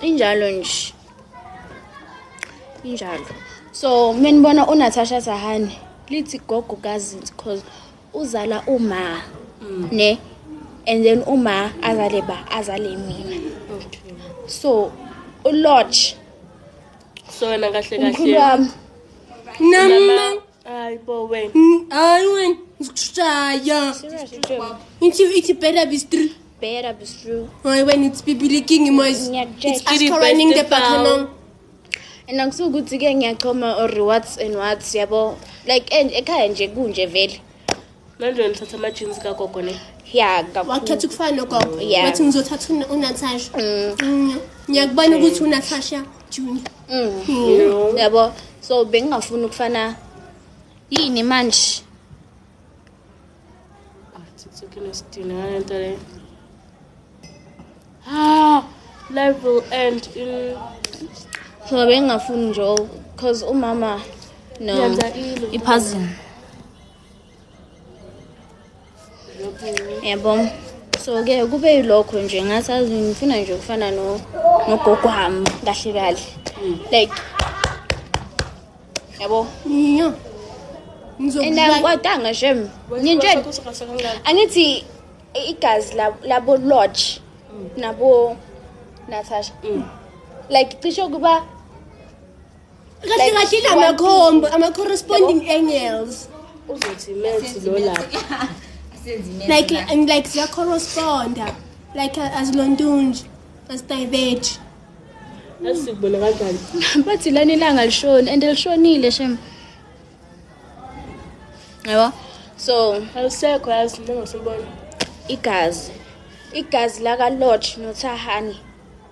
injalo nje injalo so mina ngibona uNatasha Sahani lithi gogo cousins because uzala uma ne and then uma azale mina. Okay. So ulodge So wena kahle umkhulu kahle. wami Nama. Hayi bo wena. Hayi wena. Ngikushaya. It's better be true. better be true Hayi wena it's bibliking emoji. ngiyakutshela It's us running the background. and angisukuthi ke ngiyachoma or rewards and what's yabo like ekhaya nje kunje vele Manje ngithatha ama jeans ka gogo ne. ya kakhulu Wakuthatha ukufana nogogo. Yeah. Wathi ngizothatha uNatasha. Ngiyakubona ukuthi uNatasha Junior. yabo so bengingafuna ukufana yini manje TikTok inesidina ngalento le. Life will end in so bengingafuni nje because umama no yenza ilo. iphazini yabo so ke kube yilokho nje ngasazi ngifuna nje ukufana nogogo wami kahle kahle like yabo Yeah. and Ngizokuzwa. angikwatanga shem nginje Kusakasa kangaka. angithi igazi labo lodge nabo Natasha like cisho kuba Kahle kahle ama corresponding angles. Uzothi methi lo lapha. Like they correspond. Like as Londunj, as diverge. Asibona kanjani? bathi lani ilanga lishoni and lishonile shem yabo so Awusekho yazi ngingasibona. igazi la ka lodge noThahani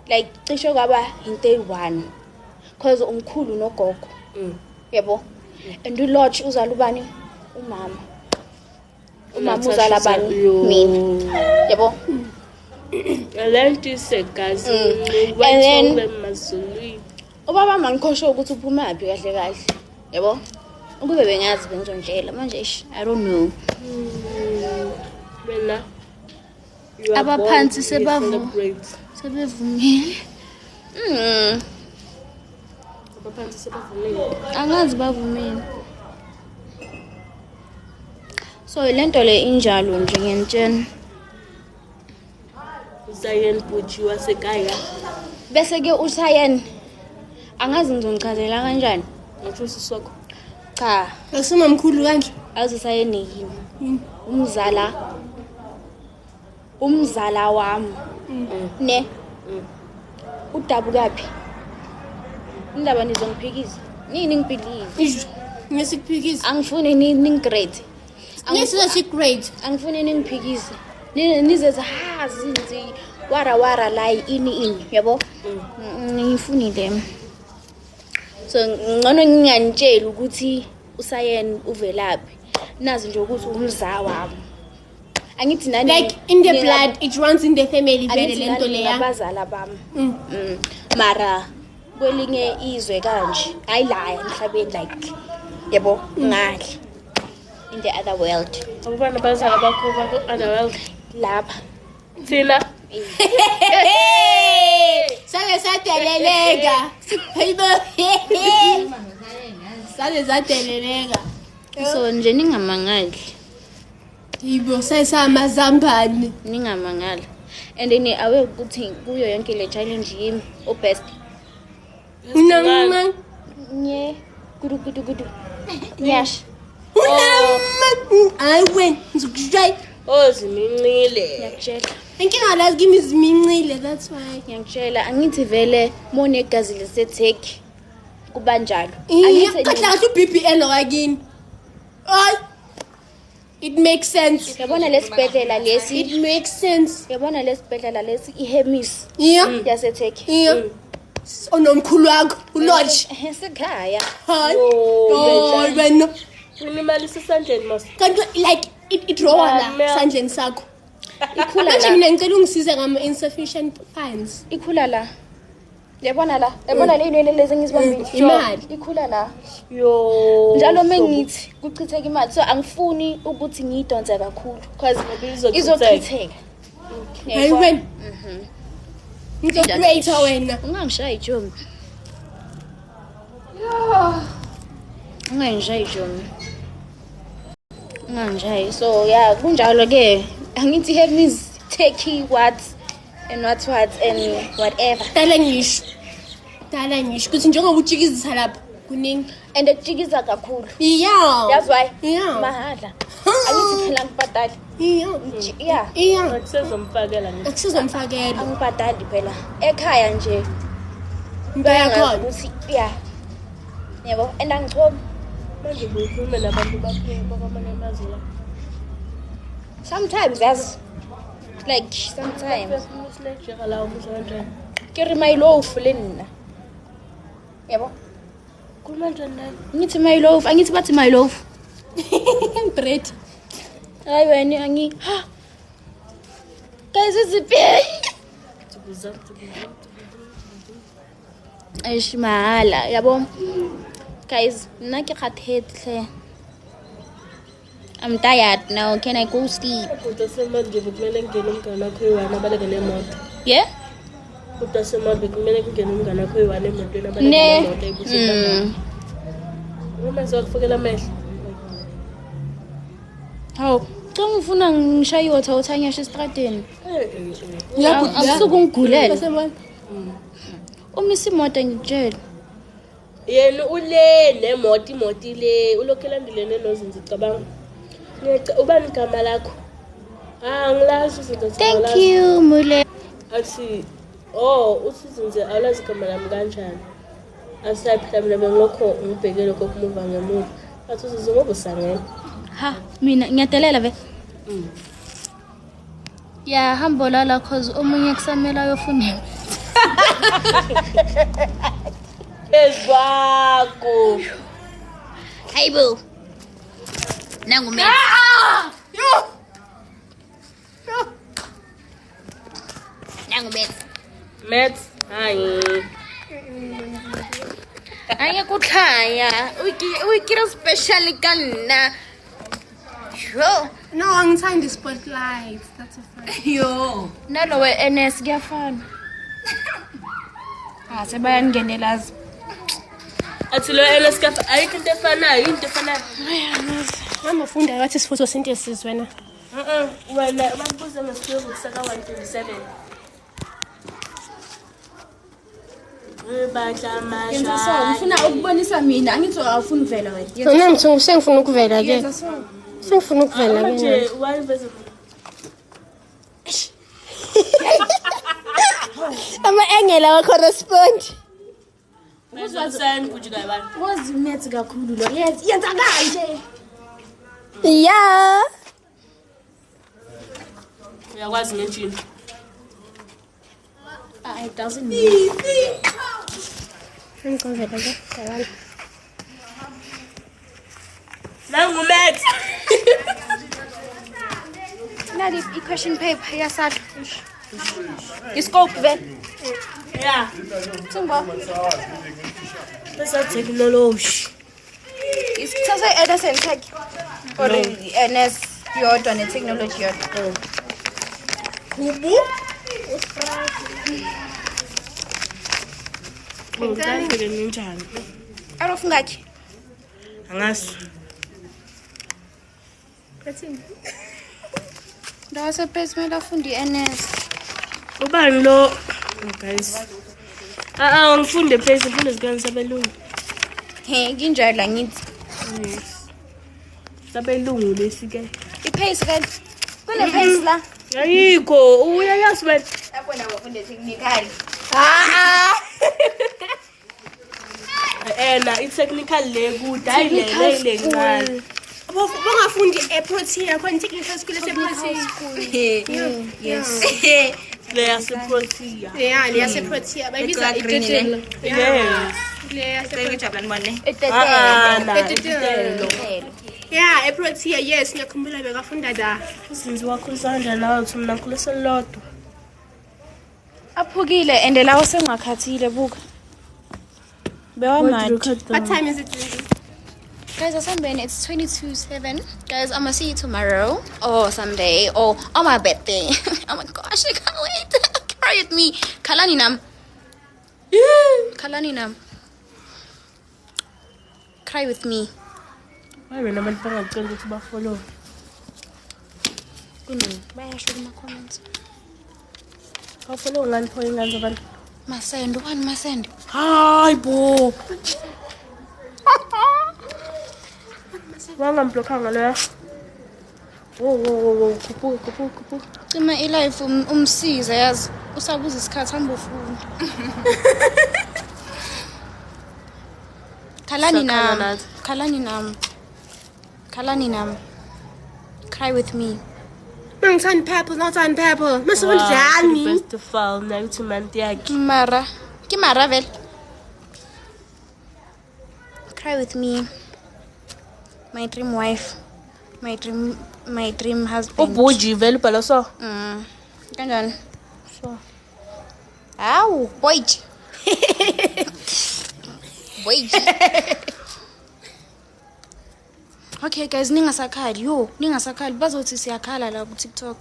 like cisho kwaba into eyi1 because umkhulu nogogo yabo and ulodge uzala ubani umama uzala bani mina yabo Lento isegazi. And then- Wayithola emazulwini. ubaba mangikhosho ukuthi uphuma yaphi kahle kahle yabo ukube bengazi bengizondlela manje I don't know Wena. you are Abaphansi born to sebavu- celebrate. sebevumile Abaphansi sebavumile. angazi bavumile so lento le injalo nje ngiyantshela Usayen Puchi wasekhaya. bese ke uSayen angazi ngizongichazela kanjani Ngisho sisakho. cha Asimamkhulu kanje. awuSayen yini umzala wami ne udabukaphi indaba nizongiphikisa nini ngibhilive Ngesikuphikisa. angifuni ningigrade Ngesikuthi grade. angifuni ningiphikise nizethi zinzi wara la ini yabo ngifunile so ngcono ngingantshela ukuthi uSayen uvelaphi nazi nje ukuthi umza wami angithi nani Like in the blood, it runs in the family vele lento leya. abazala bami mara kwelinye izwe kanje hayi la emhlabeni like yabo ngale in the other world Abantwana bazala bakho bakho otherwise. lapha Thina. Sale sadeleleka. Hayibo. Sale sadeleleka. so nje ningamangali Hayibo sayisamazambane. ningamangali And then awe ukuthi kuyo yonke le challenge yimi best. Nye gudu nyash. I win. Ngizokujay. Ozimincile. Ngiyakutshela. Inkinga la kimi izimincile, that's why. Ngiyakutshela angithi vele mone igazi leseTurkey kubanjalo. Katla to BPL wakini. Ay. It makes sense. Yabona lesibhedlela lesi. It makes sense. Yabona lesibhedlela lesi iHemis. Yeah. YaseTurkey. Yeah. Onomkhulu wakho uLodge. Esekhaya. Hayi. Oh, wena. Imali sisandleni mas. Kanti like it raw la sandleni sakho. Ikhula Manje la. mina ngicela ungisize ngama insufficient funds. Ikhula la. Yabona la. Yabona le inwele lezi ngizibambile. Imali. Ikhula la. Yo. Njalo mengithi kuchitheka imali so angifuni ukuthi ngiyidonse kakhulu because izochitheka. Hayi wena. Ngizocreate wena. Ungangishaya ijomi. Ungangishaya ijomi. Ungangishaya so yeah kunjalo ke angithi Hermes Turkey what and what and whatever. Dala ngisho ukuthi njengoba ujikizisa lapha kuningi And ekujikiza kakhulu. yeah That's why. Yeah. Mahadla. Angithi phela ngibhadali. yeah Yeah. Akusezomfakela nje. akusizomfakela Angibhadali phela. Ekhaya nje. bayakhona Ukuthi yeah. Yebo and angichomi. Manje ukhuluma nabantu bakwamanye amazwe la. Sometimes that's like sometimes. Usinejeka la umusha kanjani? Kiri my loaf lena. Yebo. Khuluma kanjani naye? Ngithi my loaf, angithi bathi my loaf. bread Hayi wena ha. Guys iziphi? Tubuza. Eish mahala, yabo. Guys, nna ke kgathetse. I'm tired now. Can I go sleep? Kodwa semanje bekumele ngene umngane wakho eyiwana abaleke nemoto. Yeah? Kodwa semanje bekumele kungene umngane wakho eyiwana emotweni abaleke nemoto eyibushela. Uma sokufukela amehlo. Hawu, xa ngifuna ngishaye iwotha uthanyasha estradeni. ngiyagula Akusuku ngigulele. basebona Umisa imoto ngitshela. Yena ule nemoto imoto ile ulokhelandelene nozinzi cabanga. Ubani igama lakho? Angilazi izinto zakho. Thank you, Mule. Athi usizinze awulazi igama lami kanjani. Asaphila mina bengilokho ngibhekele kokumuva ngemuva. Athi usizinze ngoba usangena. Ha, mina ngiyadelela ve. Ya hamba lala cause omunye kusamela yofuna. Ezwakho. Hayibo. Nangu mate. Nangu mate. Matt, hayi. Aya kukhaya. Uyikira special kana. Yo, no angithandi spotlight that's a fact Yo. nalo NS kuyafana. Sebayangenelazi. Athi lo LSK ayikho into efanayo, into efanayo. mama funda wathi sifuthi sentences wena Wena babuza ngesikhulu kusaka 127. Yenza so, ngifuna ukubonisa mina, angithi awufuni ukuvela wena. Mina mthungu sengifuna ukuvela ke Yenza so. sengifuna ukuvela ke Manje wayiveza ama engela wa correspond uzwazani kujika yabani. Wazi umethi kakhulu lo. Yenza kanje. yeah Uyakwazi ngenjini. It doesn't mean. ngivela ke cabanga Nangu Matt. Nali i-question paper yasala. Iscope ve. Yeah. Singba. Besa technology. Isithatha Edison Tech. Or NS yodwa ne-technology yodwa. Kubu? Ngikafike njani? Arofu ngakhi? Angazi. Ndawo sephezimela afundi i-NS. Ubani lo? Oh, guys. Ngifunde phezulu, ngifunde zikani sabelungu. He, kinjalo la ngithi. Yes. Sabelungu lesike. I-pace kan. Kune-pace la. Ayikho, uyayazi wena. Lapho na bafunde technical. I-technical le kude, hayi le ncane. Bangafundi eProtea khona technical school eProtea. Yes. Le yaseProtea. Yeah, le yaseProtea bayibiza itetelo. Yes. Le yaseProtea. Itetelo. Yeah, eProtea yes ngiyakhumbula bekafunda la. Sinzi wakho isandla nawe uthi mina ngikhulisa lodwa. Aphukile and lawo sengakhathile buka. Bewamad. What time is it? Guys, it's 22:07. Guys, I'm gonna see you tomorrow or someday or on my birthday. Oh my gosh, I can't wait. Cry with me. Kalaninam. Kalaninam. Cry with me. Why when I'm going to follow? Bayasho kuma comments. How follow land point and the Masend, one masend. Hi, bo. Wanga mblokanga la. Wo, kupu. Cima ilife umsiza yazi. Usabuza isikhathi hamba ufunda. Kalani nam. Cry with me. Mangithanda purple, not on purple. Masundlani. Best of all, na uthi manti yakhe. Mara. Ki mara vele. Cry with me. My dream wife. My dream husband. Ubuji vele phela so. Kanjani? So. Awu, boyji. Boyji. Okay guys, ningasakhali bazothi siyakhala la ku TikTok.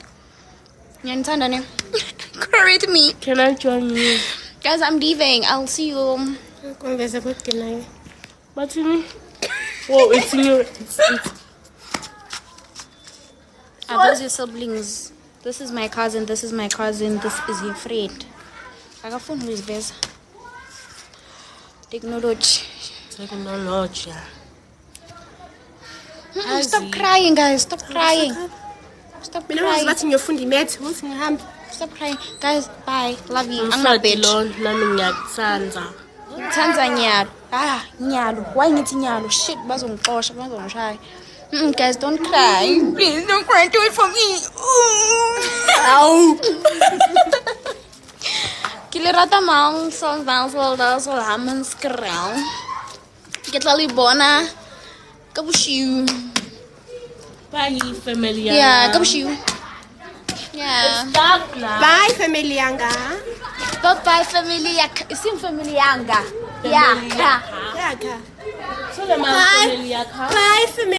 Ngiyanithanda ne. Cry with me. Can I join you? Guys, I'm leaving. I'll see you. Konveza kodwa But me. Whoa, it's in your Are those your siblings? This is my cousin, this is my cousin, this is your friend. Akafuni ukuziveza. Technology. Stop crying, guys. Stop crying. Stop mina crying. ngathi ngiyofunda imath uthi ngihamba. Stop crying. Guys, bye. Love you. I'm I'm not not bitch. alone. Nami ngiyakuthanda. Thanza nyalo. Nyalo. Why ngithi nyalo? Shit, bazongixosha, bazongishaya. Guys, don't cry. Please don't cry. Do it for me. Ow. Kilerata mang so vansel so hamen skrau. Get la libona. Kabushiu. Bye, family. Yeah, kabushiu. Yeah. Stop now. Bye family yanga. Bye family. Isim family yanga. Yeah. Yaka. So the man family. Bye family.